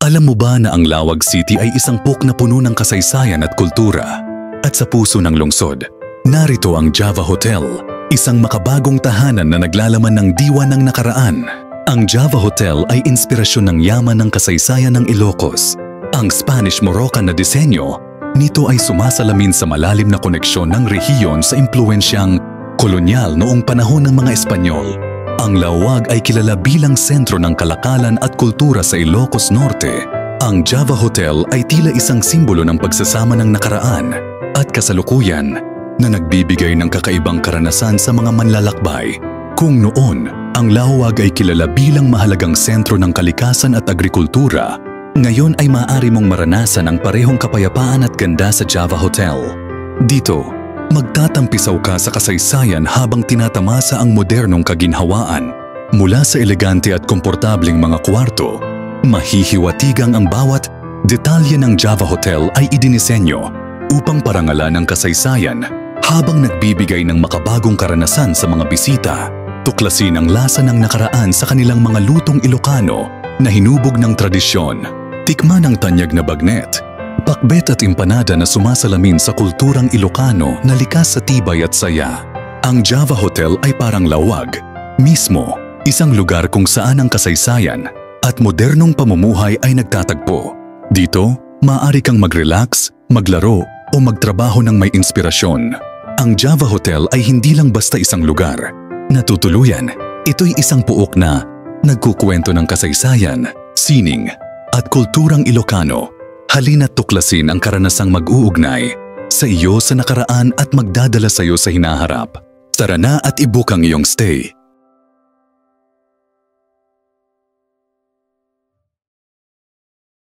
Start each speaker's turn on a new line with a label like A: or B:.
A: Alam mo ba na ang Lawag City ay isang pok na puno ng kasaysayan at kultura? At sa puso ng lungsod, narito ang Java Hotel, isang makabagong tahanan na naglalaman ng diwa ng nakaraan. Ang Java Hotel ay inspirasyon ng yaman ng kasaysayan ng Ilocos. Ang Spanish-Moroccan na disenyo nito ay sumasalamin sa malalim na koneksyon ng rehiyon sa impluensyang kolonyal noong panahon ng mga Espanyol. Ang Lawag ay kilala bilang sentro ng kalakalan at kultura sa Ilocos Norte. Ang Java Hotel ay tila isang simbolo ng pagsasama ng nakaraan at kasalukuyan na nagbibigay ng kakaibang karanasan sa mga manlalakbay. Kung noon, ang Lawag ay kilala bilang mahalagang sentro ng kalikasan at agrikultura, ngayon ay maaari mong maranasan ang parehong kapayapaan at ganda sa Java Hotel. Dito, magtatampisaw ka sa kasaysayan habang tinatamasa ang modernong kaginhawaan. Mula sa elegante at komportabling mga kwarto, mahihiwatigang ang bawat detalye ng Java Hotel ay idinisenyo upang parangalan ang kasaysayan habang nagbibigay ng makabagong karanasan sa mga bisita. Tuklasin ang lasa ng nakaraan sa kanilang mga lutong Ilocano na hinubog ng tradisyon. Tikman ang tanyag na bagnet, pakbet at empanada na sumasalamin sa kulturang Ilocano na likas sa tibay at saya. Ang Java Hotel ay parang Lawag mismo, isang lugar kung saan ang kasaysayan at modernong pamumuhay ay nagtatagpo. Dito, maaari kang mag-relax, maglaro o magtrabaho ng may inspirasyon. Ang Java Hotel ay hindi lang basta isang lugar. Natutuluyan, ito'y isang puok na nagkukwento ng kasaysayan, sining at kulturang Ilocano. Halina't tuklasin ang karanasang mag-uugnay sa iyo sa nakaraan at magdadala sa iyo sa hinaharap. Tara na at i-book ang iyong stay.